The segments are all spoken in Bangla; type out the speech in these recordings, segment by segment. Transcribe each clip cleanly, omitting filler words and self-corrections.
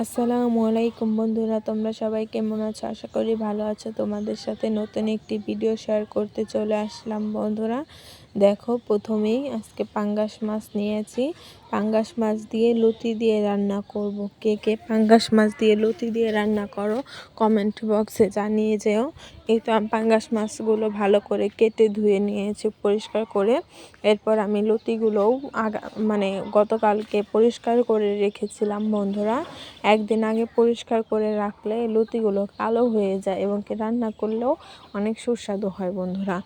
আসসালামু আলাইকুম বন্ধুরা, তোমরা সবাই কেমন আছো? আশা করি ভালো আছো। তোমাদের সাথে নতুন একটি ভিডিও শেয়ার করতে চলে আসলাম বন্ধুরা। দেখো, প্রথমেই আজকে পাঙ্গাস মাছ নিয়েছি। পাঙ্গাস মাছ দিয়ে লতি দিয়ে রান্না করব। কে কে পাঙ্গাস মাছ দিয়ে লতি দিয়ে রান্না করো কমেন্ট বক্সে জানিয়ে যেও। এই তো পাঙ্গাস মাছগুলো ভালো করে কেটে ধুয়ে নিয়েছি পরিষ্কার করে। এরপর আমি লতিগুলোও গতকালকে পরিষ্কার করে রেখেছিলাম বন্ধুরা। একদিন আগে পরিষ্কার করে রাখলে লতিগুলো কালো হয়ে যায় এবং রান্না করলেও অনেক সুস্বাদু হয় বন্ধুরা।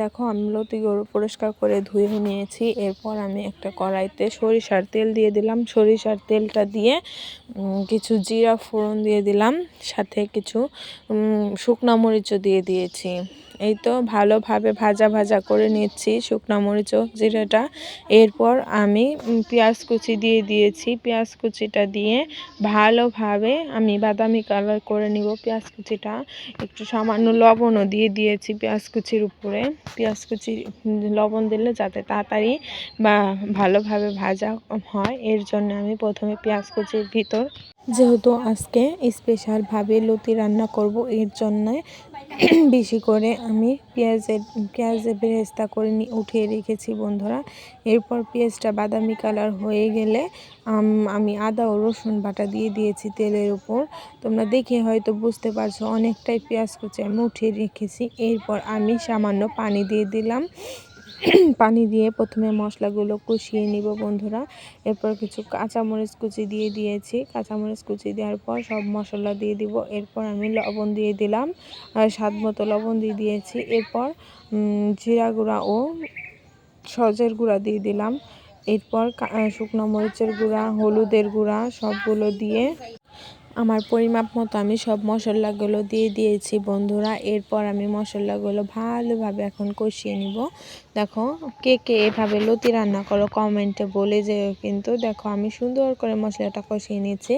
দেখো, আমি লতিগুলো পরিষ্কার করে ধুয়ে নিয়েছি। এরপর আমি একটা কড়াইতে সরিষার তেল দিয়ে দিলাম। সরিষার তেলটা দিয়ে কিছু জিরা ফোড়ন দিয়ে দিলাম, সাথে কিছু শুকনা মরিচও দিয়ে দিয়েছি। এই তো ভালোভাবে ভাজা ভাজা করে নিচ্ছি শুকনা মরিচ ও জিরাটা। এরপর আমি পেঁয়াজ কুচি দিয়ে দিয়েছি। পেঁয়াজ কুচিটা দিয়ে ভালোভাবে আমি বাদামি কালার করে নিব পেঁয়াজ কুচিটা। একটু সামান্য লবণও দিয়ে দিয়েছি পেঁয়াজ কুচির উপরে। পেঁয়াজ কুচি লবণ দিলে যাতে তাড়াতাড়ি বা ভালোভাবে ভাজা হয়, এর জন্য আমি প্রথমে পেঁয়াজ কুচির ভিতর, যেহেতু আজকে স্পেশালভাবে লতি রান্না করব, এর জন্য বেশি করে আমি পেঁয়াজের বেরেস্তা করে উঠিয়ে রেখেছি বন্ধুরা। এরপর পেঁয়াজটা বাদামি কালার হয়ে গেলে আমি আদা ও রসুন বাটা দিয়ে দিয়েছি তেলের উপর। তোমরা দেখে হয়তো বুঝতে পারছো অনেকটাই পেঁয়াজ কুচি আমি উঠিয়ে রেখেছি। এরপর আমি সামান্য পানি দিয়ে দিলাম। পানি দিয়ে প্রথমে মশলাগুলো কষিয়ে নিব বন্ধুরা। এরপর কিছু কাঁচামরিচ কুচি দিয়ে দিয়েছি। কাঁচামরিচ কুচি দেওয়ার পর সব মশলা দিয়ে দিব। এরপর আমি লবণ দিয়ে দিলাম, স্বাদ মতো লবণ দিয়ে দিয়েছি। এরপর জিরা গুঁড়া ও সজের গুঁড়া দিয়ে দিলাম। এরপর শুকনো মরিচের গুঁড়া, হলুদের গুঁড়া সবগুলো দিয়ে আমার পরিমাপ মতো আমি সব মশলাগুলো দিয়ে দিয়েছি বন্ধুরা। এরপর আমি মশলাগুলো ভালোভাবে এখন কষিয়ে নিব। দেখো, কে কে এভাবে লতি রান্না করো কমেন্টে বলে যেও কিন্তু। দেখো, আমি সুন্দর করে মশলাটা কষিয়ে নিয়েছি।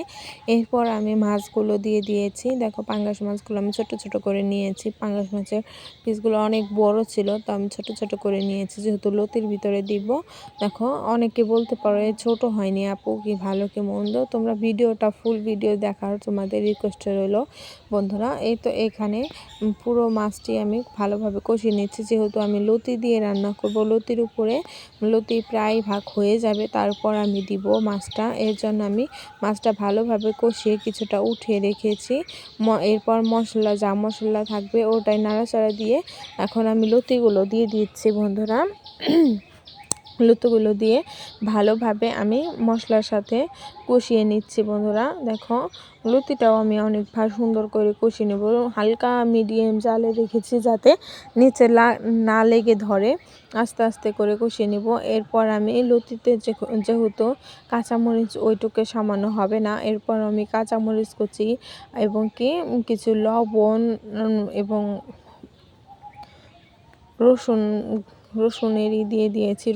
এরপর আমি মাছগুলো দিয়ে দিয়েছি। দেখো, পাঙ্গাস মাছগুলো আমি ছোট ছোট করে নিয়েছি। পাঙ্গাস মাছের পিসগুলো অনেক বড় ছিল, তো আমি ছোট ছোট করে নিয়েছি যেহেতু লতির ভিতরে দিব। দেখো, অনেকে বলতে পারো ছোট হয়নি আপু, কি ভালো কি মন্দ। তোমরা ভিডিওটা ফুল ভিডিও দেখার তোমাদের রিকোয়েস্ট রইল বন্ধুরা। এই তো এখানে পুরো মাছটি আমি ভালোভাবে কষিয়ে নিচ্ছি, যেহেতু আমি লতি দিয়ে রান্না করব। লতির উপরে লতি প্রায় ভাগ হয়ে যাবে, তারপর আমি দিব মাছটা। এর জন্য আমি মাছটা ভালোভাবে কষিয়ে কিছুটা উঠিয়ে রেখেছি। এরপর যা মশলা থাকবে ওটাই নাড়াচাড়া দিয়ে এখন আমি লতিগুলো দিয়ে দিচ্ছি বন্ধুরা। লতিগুলো দিয়ে ভালোভাবে আমি মশলার সাথে কষিয়ে নিচ্ছি বন্ধুরা। দেখো, লতিটাও আমি অনেক সুন্দর করে কষিয়ে নেব। হালকা মিডিয়াম জালে রেখেছি যাতে নিচে না লেগে ধরে। আস্তে আস্তে করে কষিয়ে নিব। এরপর আমি লতিতে যেহেতু কাঁচামরিচ ওইটুকু সামান্য হবে না, এরপর আমি কাঁচামরিচ কুচি এবং কিছু লবণ এবং রসুন দিয়ে দিয়েছি,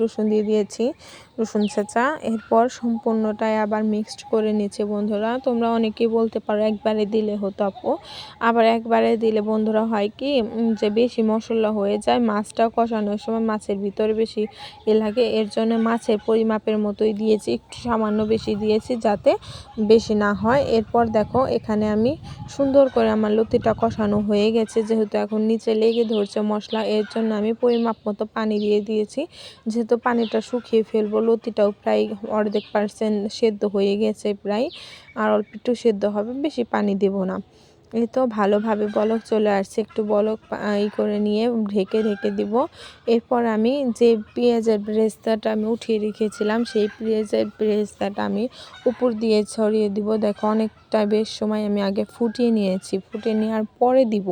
রসুন ছেঁচা। এরপর সম্পূর্ণটাই আবার মিক্সড করে নিচ্ছি বন্ধুরা। তোমরা অনেকেই বলতে পারো একবারে দিলে হতো আপু, আবার একবারে দিলে বন্ধুরা হয় কি যে বেশি মশলা হয়ে যায়, মাছটা কষানোর সময় মাছের ভিতরে বেশি লাগে। এর জন্য মাছের পরিমাপের মতোই দিয়েছি, একটু সামান্য বেশি দিয়েছি যাতে বেশি না হয়। এরপর দেখো, এখানে আমি সুন্দর করে আমার লতিটা কষানো হয়ে গেছে, যেহেতু এখন নিচে লেগে ধরছে মশলা, এর জন্য আমি পরিমাপ মতো পানি দিয়ে দিয়েছি। যেহেতু পানিটা শুকিয়ে ফেলবো, লতিটাও প্রায় অর্ধেক সেদ্ধ হয়ে গেছে প্রায়, আর অল্প একটু সেদ্ধ হবে, বেশি পানি দেব না। এই তো ভালোভাবে বলক চলে আসছে, একটু বলক করে নিয়ে ঢেকে দিব। এরপর আমি যে পেঁয়াজের বেরেস্তাটা আমি উঠিয়ে রেখেছিলাম, সেই পেঁয়াজের বেরেস্তাটা আমি উপর দিয়ে ছড়িয়ে দিব। দেখো, অনেকটা বেশ সময় আমি আগে ফুটিয়ে নিয়েছি, ফুটিয়ে নেওয়ার পরে দিব।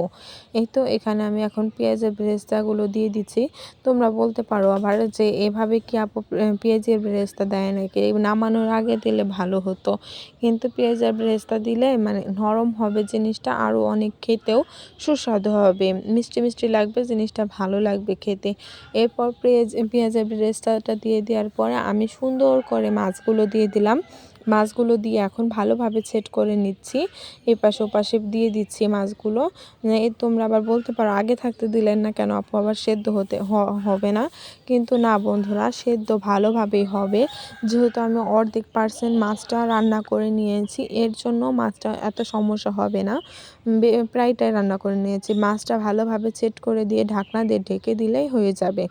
এই তো এখানে আমি এখন পেঁয়াজের বেরেস্তাগুলো দিয়ে দিচ্ছি। তোমরা বলতে পারো আবার যে এভাবে কি আপু পেঁয়াজের বেরেস্তা দেয় নাকি, নামানোর আগে দিলে ভালো হতো। কিন্তু পেঁয়াজের বেরেস্তা দিলে নরম হবে জিনিসটা, আরও অনেক খেতেও সুস্বাদু হবে, মিষ্টি মিষ্টি লাগবে, জিনিসটা ভালো লাগবে খেতে। এরপর পেঁয়াজের বেরেস্তাটা দিয়ে দেওয়ার পরে আমি সুন্দর করে মাছগুলো দিয়ে দিলাম। মাছগুলো দিয়ে এখন ভালোভাবে সেট করে নিচ্ছি। এপাশ ওপাশে দিয়ে দিচ্ছি মাছগুলো। তোমরা আবার বলতে পারো আগে থাকতে দিলেন না কেন আপু, আবার সেদ্ধ হবে না, কিন্তু না বন্ধুরা, সেদ্ধ ভালোভাবেই হবে। যেহেতু আমি অর্ধেক পার্সেন্ট মাছটা রান্না করে নিয়েছি, এর জন্য মাছটা এত সমস্যা হবে না। প্রায়টাই রান্না করে নিয়েছি। মাছটা ভালোভাবে সেট করে দিয়ে ঢাকনা দিয়ে ঢেকে দিলেই হয়ে যাবে।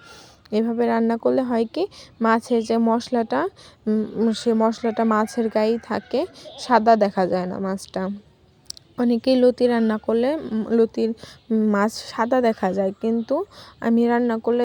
এভাবে রান্না করলে হয় কি, মাছের যে মশলাটা, সে মশলাটা মাছের গায়েই থাকে, সাদা দেখা যায় না মাছটা। অনেকেই লতি রান্না করলে লতির মাছ সাদা দেখা যায়, কিন্তু আমি রান্না করলে